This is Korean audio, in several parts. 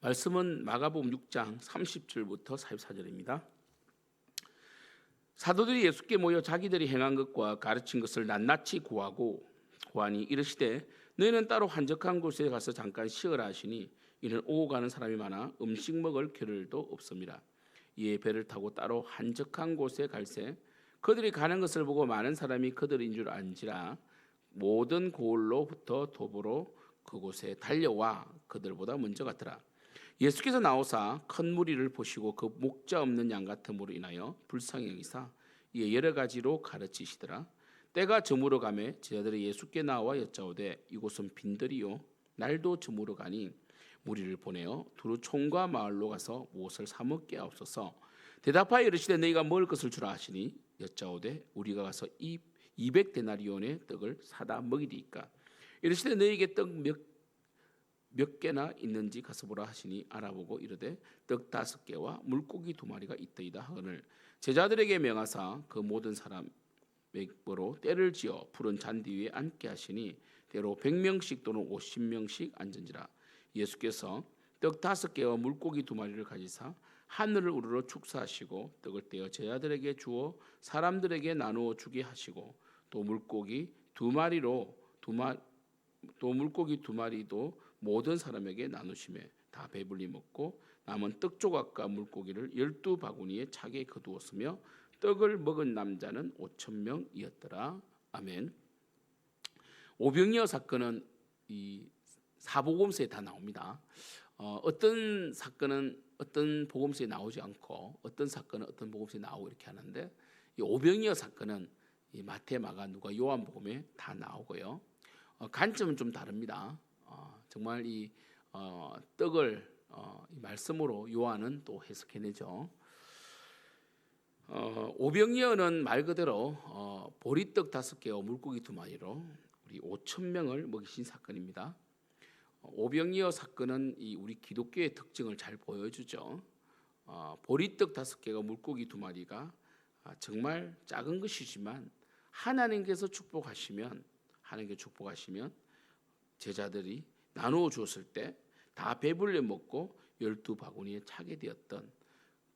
말씀은 마가복음 6장 30절부터 44절입니다. 사도들이 예수께 모여 자기들이 행한 것과 가르친 것을 낱낱이 고하니 이르시되 너희는 따로 한적한 곳에 가서 잠깐 쉬어라 하시니 이는 오고 가는 사람이 많아 음식 먹을 겨를도 없습니다. 이에 배를 타고 따로 한적한 곳에 갈새 그들이 가는 것을 보고 많은 사람이 그들인 줄 안지라 모든 고을로부터 도보로 그곳에 달려와 그들보다 먼저 갔더라. 예수께서 나오사 큰 무리를 보시고 그 목자 없는 양 같음으로 인하여 불쌍히 여기사 이에 여러 가지로 가르치시더라. 때가 저물어 가매 제자들이 예수께 나와 여짜오되 이곳은 빈들이요 날도 저물어 가니 무리를 보내어 두루 촌과 마을로 가서 무엇을 사 먹게 하옵소서. 대답하여 이르시되 너희가 먹을 것을 주라 하시니 여짜오되 우리가 가서 200데나리온의 떡을 사다 먹이리이까. 이르시되 너희에게 떡 몇 개나 있는지 가서 보라 하시니 알아보고 이르되 떡 5개와 물고기 2마리가 있더이다 하거늘 제자들에게 명하사 그 모든 사람 맥으로 때를 지어 푸른 잔디 위에 앉게 하시니 때로 100명씩 또는 50명씩 앉은지라. 예수께서 떡 5개와 물고기 2마리를 가지사 하늘을 우러러 축사하시고 떡을 떼어 제자들에게 주어 사람들에게 나누어 주게 하시고 또 물고기 2마리도 모든 사람에게 나누심에 다 배불리 먹고 남은 떡 조각과 물고기를 12바구니에 차게 거두었으며 떡을 먹은 남자는 5,000명이었더라. 아멘. 오병이어 사건은 이 사복음서에 다 나옵니다. 어떤 사건은 어떤 복음서에 나오지 않고 어떤 사건은 어떤 복음서에 나오고 이렇게 하는데 이 오병이어 사건은 이 마태, 마가, 누가, 요한복음에 다 나오고요. 관점은 좀 다릅니다. 정말 이 떡을 이 말씀으로 요한은 또 해석해내죠. 오병이어는 말 그대로 보리떡 5개와 물고기 2마리로 우리 5,000명을 먹이신 사건입니다. 오병이어 사건은 이 우리 기독교의 특징을 잘 보여주죠. 보리떡 5개와 물고기 2마리가 정말 작은 것이지만 하나님께서 축복하시면 제자들이 나누어 주었을 때 다 배불려 먹고 12바구니에 차게 되었던,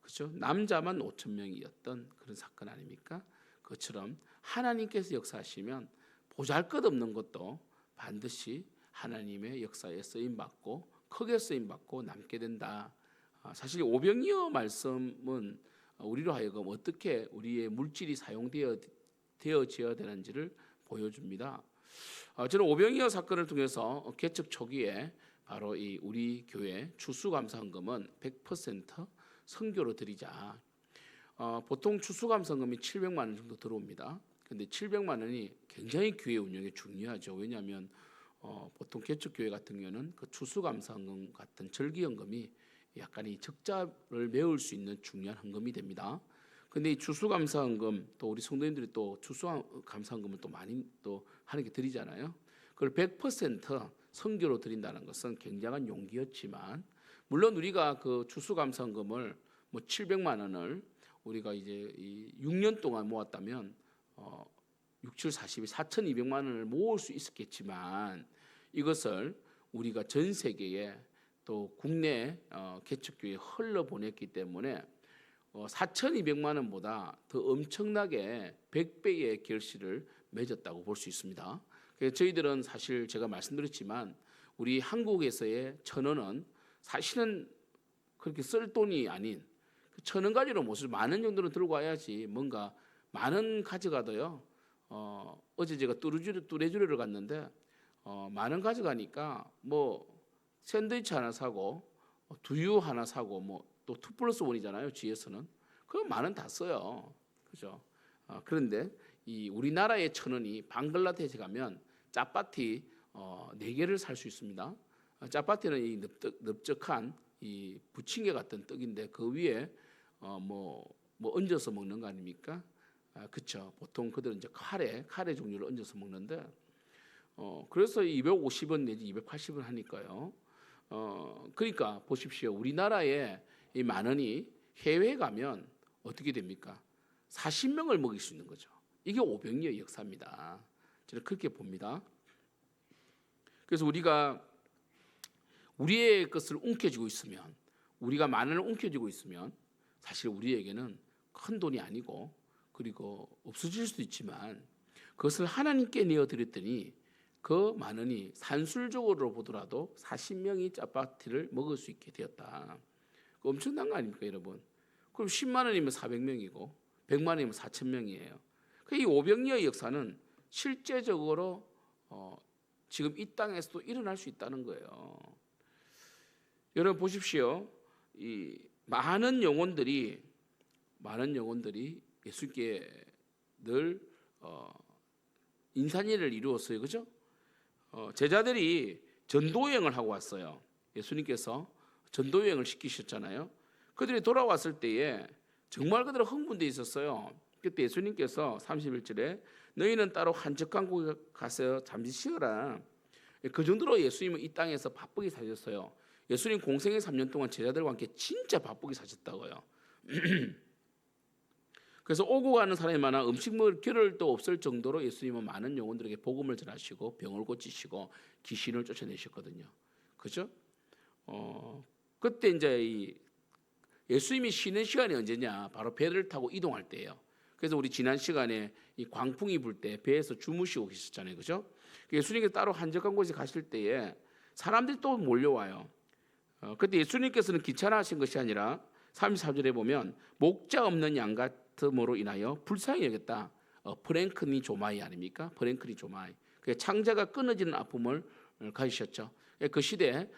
그렇죠? 남자만 5,000명이었던 그런 사건 아닙니까? 그것처럼 하나님께서 역사하시면 보잘것없는 것도 반드시 하나님의 역사에 쓰임받고 크게 쓰임받고 남게 된다. 사실 오병이어 말씀은 우리로 하여금 어떻게 우리의 물질이 사용되어져야 되는지를 보여줍니다. 저는 오병이어 사건을 통해서 개척 초기에 바로 이 우리 교회 추수감사헌금은 100% 선교로 드리자. 보통 추수감사헌금이 700만 원 정도 들어옵니다. 그런데 700만 원이 굉장히 교회 운영에 중요하죠. 왜냐하면 보통 개척 교회 같은 경우는 그 추수감사헌금 같은 절기헌금이 약간 이 적자를 메울 수 있는 중요한 헌금이 됩니다. 근데 이 추수감사헌금 또 우리 성도님들이 또 추수감사헌금을 또 많이 또 하는 게 드리잖아요. 그걸 100% 선교로 드린다는 것은 굉장한 용기였지만, 물론 우리가 그 추수감사헌금을 뭐 700만 원을 우리가 이제 이 6년 동안 모았다면 6, 7, 40, 4,200만 원을 모을 수 있었겠지만 이것을 우리가 전 세계에 또 국내 개척교회에 흘러보냈기 때문에 4,200만 원보다 더 엄청나게 100배의 결실을 맺었다고 볼 수 있습니다. 그래서 저희들은 사실 제가 말씀드렸지만 우리 한국에서의 1,000원은 사실은 그렇게 쓸 돈이 아닌 1,000원 가지로 못을 만원 정도는 들고 와야지 뭔가 만원 가져가도요. 어제 제가 뚜레쥬르를 갔는데 만원 가져가니까 뭐 샌드위치 하나 사고 두유 하나 사고 뭐 또 2+1이잖아요. GS는 그럼 만원 다 써요. 그죠? 그런데 이 우리나라의 1,000원이 방글라데시 가면 짜파티 4개를 살 수 있습니다. 짜파티는 이 넓적한 이 부침개 같은 떡인데 그 위에 뭐 얹어서 먹는 거 아닙니까? 그렇죠. 보통 그들은 이제 카레 종류를 얹어서 먹는데 그래서 250원 내지 280원 하니까요. 그러니까 보십시오. 우리나라에 이 만 원이 해외에 가면 어떻게 됩니까? 40명을 먹일 수 있는 거죠. 이게 오병이어의 역사입니다. 저는 그렇게 봅니다. 그래서 우리가 우리의 것을 움켜쥐고 있으면, 우리가 만원을 움켜쥐고 있으면 사실 우리에게는 큰 돈이 아니고, 그리고 없어질 수도 있지만 그것을 하나님께 내어드렸더니 그 만원이 산술적으로 보더라도 40명이 짜파티를 먹을 수 있게 되었다. 엄청난 거 아닙니까, 여러분? 그럼 10만 원이면 400명이고 100만 원이면 4,000명이에요. 이 오병이어의 역사는 실제적으로 지금 이 땅에서도 일어날 수 있다는 거예요. 여러분 보십시오. 이 많은 영혼들이 예수님께 늘 인산일을 이루었어요, 그죠? 제자들이 전도여행을 하고 왔어요. 예수님께서 전도여행을 시키셨잖아요. 그들이 돌아왔을 때에 정말 그들은 흥분돼 있었어요. 그때 예수님께서 31절에 너희는 따로 한적한 곳에 가서 잠시 쉬어라. 그 정도로 예수님은 이 땅에서 바쁘게 사셨어요. 예수님 공생의 3년 동안 제자들과 함께 진짜 바쁘게 사셨다고요. 그래서 오고 가는 사람이 많아 음식 먹을 겨를도 없을 정도로 예수님은 많은 영혼들에게 복음을 전하시고 병을 고치시고 귀신을 쫓아내셨거든요. 그죠? 그때 이제 예수님이 쉬는 시간이 언제냐? 바로 배를 타고 이동할 때예요. 그래서 우리 지난 시간에 이 광풍이 불 때 배에서 주무시고 계셨잖아요, 그죠? 예수님께서 따로 한적한 곳에 가실 때에 사람들이 또 몰려와요. 그때 예수님께서는 귀찮아하신 것이 아니라 34절에 보면 목자 없는 양 같음으로 인하여 불쌍히 여겼다. 프랭크니 조마이 아닙니까? 프랭크니 조마이. 창자가 끊어지는 아픔을 가지셨죠. 그 시대에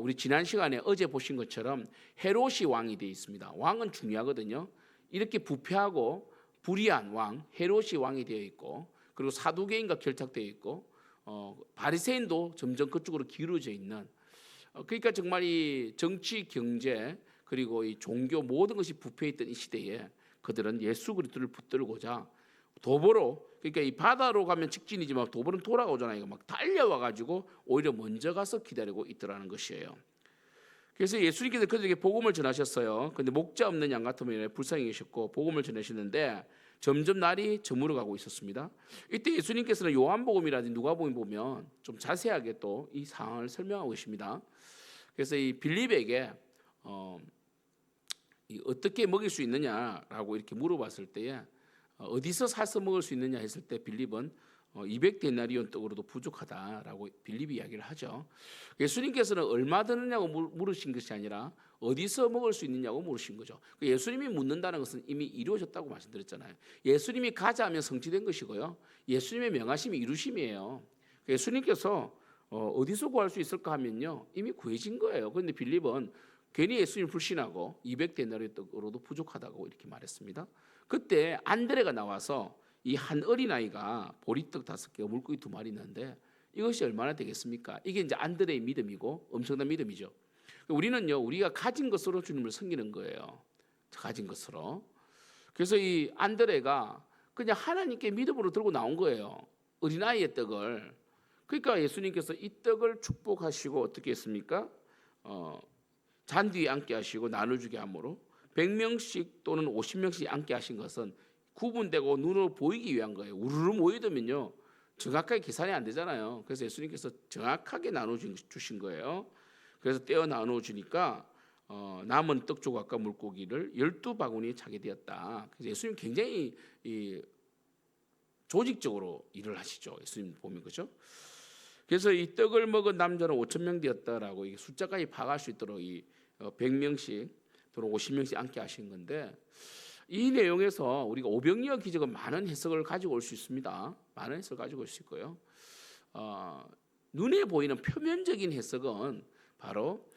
우리 지난 시간에 어제 보신 것처럼 헤롯이 왕이 되어 있습니다. 왕은 중요하거든요. 이렇게 부패하고 불의한 왕 헤롯이 왕이 되어 있고, 그리고 사두개인과 결탁되어 있고, 바리새인도 점점 그쪽으로 기울어져 있는, 그러니까 정말 이 정치, 경제, 그리고 이 종교 모든 것이 부패했던 이 시대에 그들은 예수 그리스도를 붙들고자 도보로, 그러니까 이 바다로 가면 직진이지만 도보는 돌아오잖아요. 막 달려와 가지고 오히려 먼저 가서 기다리고 있더라는 것이에요. 그래서 예수님께서 그들에게 복음을 전하셨어요. 근데 목자 없는 양 같으면 불쌍히 계셨고 복음을 전하시는데 점점 날이 저물어 가고 있었습니다. 이때 예수님께서는 요한복음이라든지 누가복음 보면 좀 자세하게 또 이 상황을 설명하고 계십니다. 그래서 이 빌립에게 어떻게 먹일 수 있느냐라고 이렇게 물어봤을 때에 어디서 사서 먹을 수 있느냐 했을 때 빌립은 200데나리온 떡으로도 부족하다라고 빌립이 이야기를 하죠. 예수님께서는 얼마 드느냐고 물으신 것이 아니라 어디서 먹을 수 있느냐고 물으신 거죠. 예수님이 묻는다는 것은 이미 이루어졌다고 말씀드렸잖아요. 예수님이 가자 하면 성취된 것이고요. 예수님의 명하심이 이루심이에요. 예수님께서 어디서 구할 수 있을까 하면요, 이미 구해진 거예요. 그런데 빌립은 괜히 예수님을 불신하고 200데나리온 떡으로도 부족하다고 이렇게 말했습니다. 그때 안드레가 나와서 이 한 어린아이가 보리떡 5개, 물고기 2마리 있는데 이것이 얼마나 되겠습니까? 이게 이제 안드레의 믿음이고 엄청난 믿음이죠. 우리는요, 우리가 가진 것으로 주님을 섬기는 거예요. 가진 것으로. 그래서 이 안드레가 그냥 하나님께 믿음으로 들고 나온 거예요. 어린아이의 떡을. 그러니까 예수님께서 이 떡을 축복하시고 어떻게 했습니까? 잔디 위에 앉게 하시고 나눠주게 함으로 100명씩 또는 50명씩 앉게 하신 것은 구분되고 눈으로 보이기 위한 거예요. 우르르 모이더면요, 정확하게 계산이 안 되잖아요. 그래서 예수님께서 정확하게 나눠주신 거예요. 그래서 떼어 나눠주니까 남은 떡 조각과 물고기를 12바구니에 차게 되었다. 그래서 예수님 굉장히 조직적으로 일을 하시죠. 예수님 보면, 그죠? 그래서 이 떡을 먹은 남자는 5,000명 되었다라고 이게 숫자까지 파악할 수 있도록 100명씩 또는 50명씩 앉게 하신 건데, 이 내용에서 우리가 오병이어 기적은 많은 해석을 가지고 올 수 있습니다. 많은 해석을 가지고 올 수 있고요. 눈에 보이는 표면적인 해석은 바로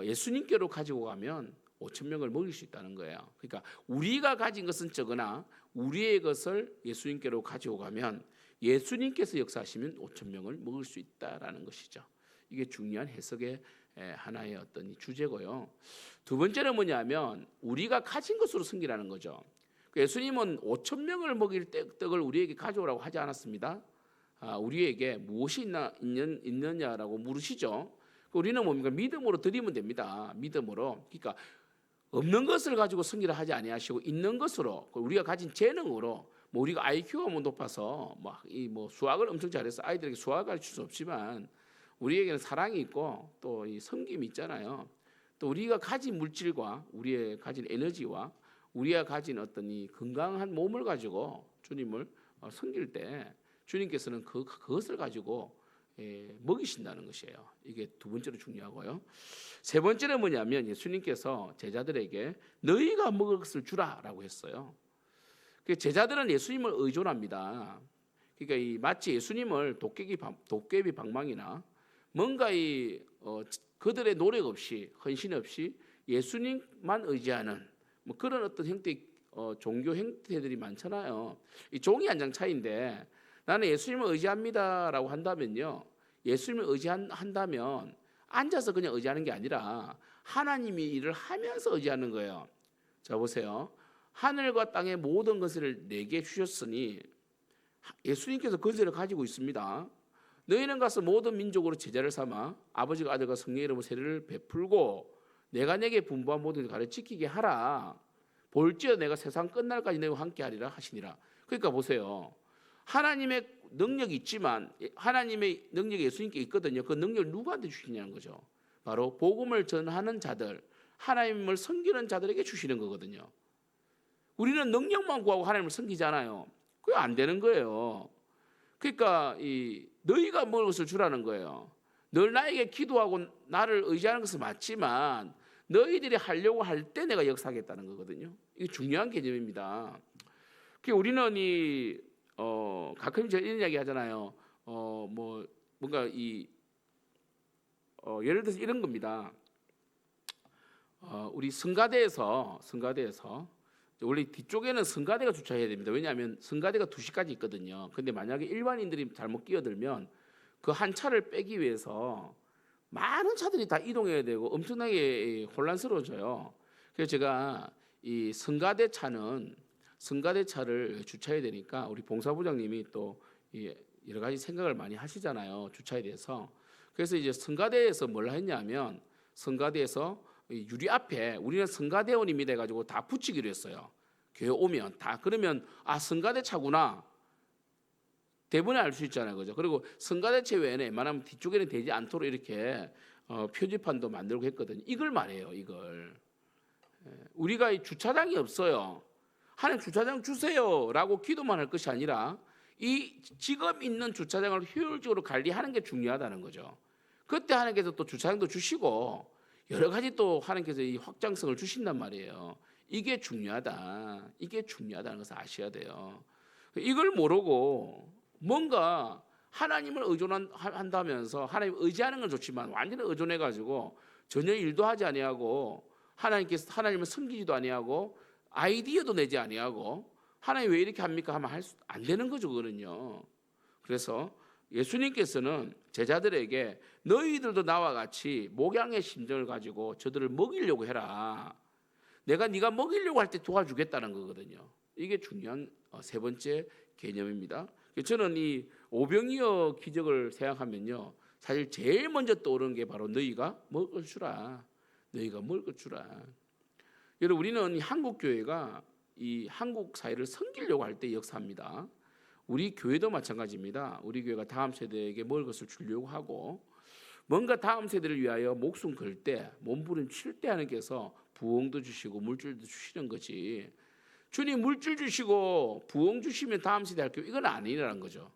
예수님께로 가지고 가면 5,000명을 먹일 수 있다는 거예요. 그러니까 우리가 가진 것은 적으나 우리의 것을 예수님께로 가지고 가면 예수님께서 역사하시면 5,000명을 먹을 수 있다라는 것이죠. 이게 중요한 해석의 하나의 어떤 주제고요. 두 번째는 뭐냐면 우리가 가진 것으로 섬기라는 거죠. 예수님은 5,000명을 먹일 떡을 우리에게 가져오라고 하지 않았습니다. 우리에게 무엇이 있느냐라고 물으시죠. 우리는 뭡니까? 믿음으로 드리면 됩니다. 믿음으로. 그러니까 없는 것을 가지고 섬기라 하지 아니하시고 있는 것으로, 우리가 가진 재능으로, 뭐 우리가 IQ가 높아서 뭐 수학을 엄청 잘해서 아이들에게 수학을 가르칠 수 없지만 우리에게는 사랑이 있고 또 이 섬김이 있잖아요. 또 우리가 가진 물질과 우리의 가진 에너지와 우리가 가진 어떤 이 건강한 몸을 가지고 주님을 섬길 때 주님께서는 그것을 가지고 먹이신다는 것이에요. 이게 두 번째로 중요하고요. 세 번째는 뭐냐면 예수님께서 제자들에게 너희가 먹을 것을 주라라고 했어요. 제자들은 예수님을 의존합니다. 그러니까 이 마치 예수님을 도깨비 방망이나 뭔가 그들의 노력 없이 헌신 없이 예수님만 의지하는 뭐 그런 어떤 형태 종교 형태들이 많잖아요. 이 종이 한 장 차이인데 나는 예수님을 의지합니다라고 한다면요. 예수님을 의지한다면 앉아서 그냥 의지하는 게 아니라 하나님이 일을 하면서 의지하는 거예요. 자 보세요. 하늘과 땅의 모든 것을 내게 주셨으니 예수님께서 권세를 가지고 있습니다. 너희는 가서 모든 민족으로 제자를 삼아 아버지가 아들과 성령의 이름으로 세례를 베풀고 내가 내게 분부한 모든 것을 가르치게 하라. 볼지어 내가 세상 끝날까지 너희와 함께하리라 하시니라. 그러니까 보세요. 하나님의 능력이 있지만 하나님의 능력이 예수님께 있거든요. 그 능력을 누구한테 주시냐는 거죠. 바로 복음을 전하는 자들, 하나님을 섬기는 자들에게 주시는 거거든요. 우리는 능력만 구하고 하나님을 섬기잖아요. 그게 안 되는 거예요. 그러니까 너희가 먹을 것을 주라는 거예요. 늘 나에게 기도하고 나를 의지하는 것은 맞지만 너희들이 하려고 할 때 내가 역사하겠다는 거거든요. 이게 중요한 개념입니다. 우리는 가끔 제가 이런 이야기 하잖아요. 뭔가 예를 들어서 이런 겁니다. 우리 성가대에서 원래 뒤쪽에는 성가대가 주차해야 됩니다. 왜냐하면 성가대가 2시까지 있거든요. 근데 만약에 일반인들이 잘못 끼어들면 그 한 차를 빼기 위해서 많은 차들이 다 이동해야 되고 엄청나게 혼란스러워져요. 그래서 제가 이 성가대 차를 주차해야 되니까 우리 봉사부장님이 또 여러 가지 생각을 많이 하시잖아요. 주차에 대해서. 그래서 이제 성가대에서 뭘 했냐면 성가대에서 유리 앞에 우리는 성가대원입니다 해가지고 다 붙이기로 했어요. 교회 오면 다 그러면 성가대 차구나 대부분에 알 수 있잖아요, 그죠? 그리고 성가대체 외에는 웬만하면 뒤쪽에는 되지 않도록 이렇게 표지판도 만들고 했거든요. 이걸 말해요, 이걸. 우리가 이 주차장이 없어요. 하나님 주차장 주세요라고 기도만 할 것이 아니라 이 지금 있는 주차장을 효율적으로 관리하는 게 중요하다는 거죠. 그때 하나님께서 또 주차장도 주시고 여러 가지 또 하나님께서 이 확장성을 주신단 말이에요. 이게 중요하다는 것을 아셔야 돼요. 이걸 모르고 뭔가 하나님을 의존한다면서 하나님 의지하는 건 좋지만 완전히 의존해가지고 전혀 일도 하지 아니하고 하나님을 섬기지도 아니하고 아이디어도 내지 아니하고 하나님 왜 이렇게 합니까 하면 안 되는 거죠, 그거는요. 그래서 예수님께서는 제자들에게 너희들도 나와 같이 목양의 심정을 가지고 저들을 먹이려고 해라. 내가 네가 먹이려고 할 때 도와주겠다는 거거든요. 이게 중요한 세 번째 개념입니다. 저는 이 오병이어 기적을 생각하면요, 사실 제일 먼저 떠오르는 게 바로 너희가 먹을 걸 주라. 너희가 먹을 걸 주라. 여러분, 우리는 한국 교회가 이 한국 사회를 섬기려고 할 때 역사합니다. 우리 교회도 마찬가지입니다. 우리 교회가 다음 세대에게 먹을 것을 주려고 하고 뭔가 다음 세대를 위하여 목숨 걸 때, 몸부림칠 때 하나님께서 부흥도 주시고 물질도 주시는 거지. 주님 물질 주시고 부흥 주시면 다음 세대 할게요. 이건 아니라는 거죠.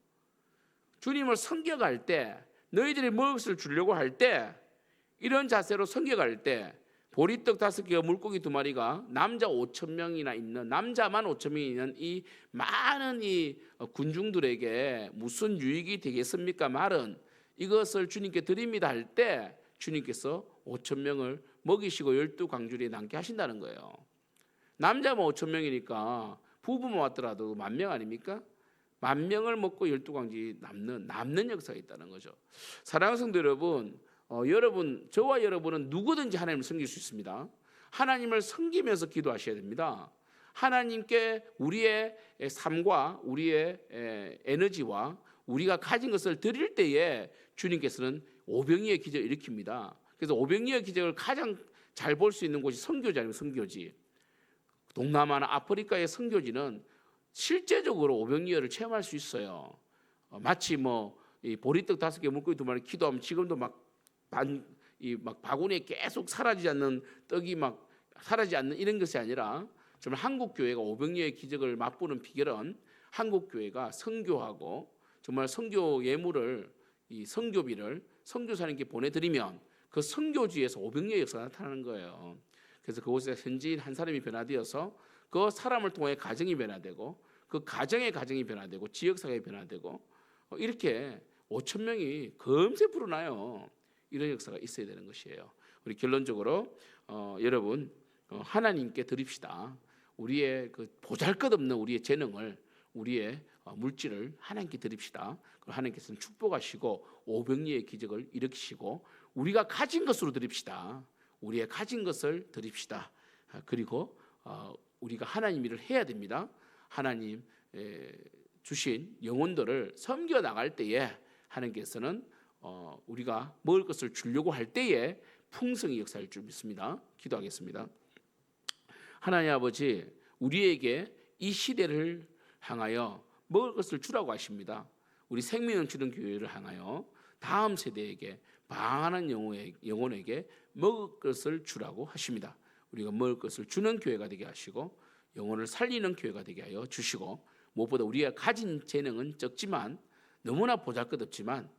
주님을 섬겨갈 때, 너희들이 먹을 것을 주려고 할 때, 이런 자세로 섬겨갈 때 보리떡 5개와 물고기 2마리가 남자 5,000명이나 있는 남자만 5,000명이 있는 이 많은 이 군중들에게 무슨 유익이 되겠습니까? 말은 이것을 주님께 드립니다 할 때 주님께서 5,000명을 먹이시고 12광주리에 남게 하신다는 거예요. 남자만 5,000명이니까 부부만 왔더라도 10,000명 아닙니까? 10,000명을 먹고 12광주리 남는 역사가 있다는 거죠. 사랑하는 성도 여러분, 저와 여러분은 누구든지 하나님을 섬길 수 있습니다. 하나님을 섬기면서 기도하셔야 됩니다. 하나님께 우리의 삶과 우리의 에너지와 우리가 가진 것을 드릴 때에 주님께서는 오병이의 기적을 일으킵니다. 그래서 오병이의 기적을 가장 잘 볼 수 있는 곳이 선교지 아니면 선교지. 동남아나 아프리카의 선교지는 실제적으로 오병이어를 체험할 수 있어요. 마치 이 보리떡 5개 물고기 2마리 기도하면 지금도 막 바구니에 계속 사라지지 않는 떡이 막 사라지지 않는 이런 것이 아니라 정말 한국 교회가 500여의 기적을 맛보는 비결은 한국 교회가 선교하고 정말 선교 예물을 이 선교비를 선교사님께 보내드리면 그 선교지에서 500여의 역사가 나타나는 거예요. 그래서 그곳에 현지인 한 사람이 변화되어서 그 사람을 통해 가정이 변화되고 그 가정의 가정이 변화되고 지역사회가 변화되고 이렇게 5천 명이 금세 불어나요. 이런 역사가 있어야 되는 것이에요. 우리 결론적으로 여러분 하나님께 드립시다. 우리의 그 보잘것없는 우리의 재능을 우리의 물질을 하나님께 드립시다. 그럼 하나님께서는 축복하시고 500리의 기적을 일으키시고 우리가 가진 것으로 드립시다. 우리의 가진 것을 드립시다. 그리고 우리가 하나님 일을 해야 됩니다. 하나님 주신 영혼들을 섬겨 나갈 때에 하나님께서는 우리가 먹을 것을 주려고 할 때에 풍성히 역사할 줄 믿습니다. 기도하겠습니다. 하나님 아버지, 우리에게 이 시대를 향하여 먹을 것을 주라고 하십니다. 우리 생명 넘치는 교회를 향하여 다음 세대에게 많은 영혼에게 먹을 것을 주라고 하십니다. 우리가 먹을 것을 주는 교회가 되게 하시고 영혼을 살리는 교회가 되게 하여 주시고 무엇보다 우리가 가진 재능은 적지만 너무나 보잘것없지만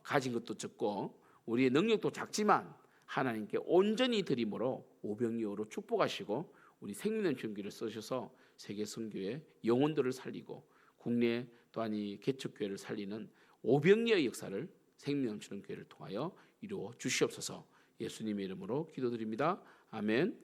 가진 것도 적고 우리의 능력도 작지만 하나님께 온전히 드림으로 오병이어로 축복하시고 우리 생명연천교를 쓰셔서 세계 선교의 영혼들을 살리고 국내 또한 이 개척교회를 살리는 오병이어의 역사를 생명연천 교회를 통하여 이루어 주시옵소서. 예수님의 이름으로 기도드립니다. 아멘.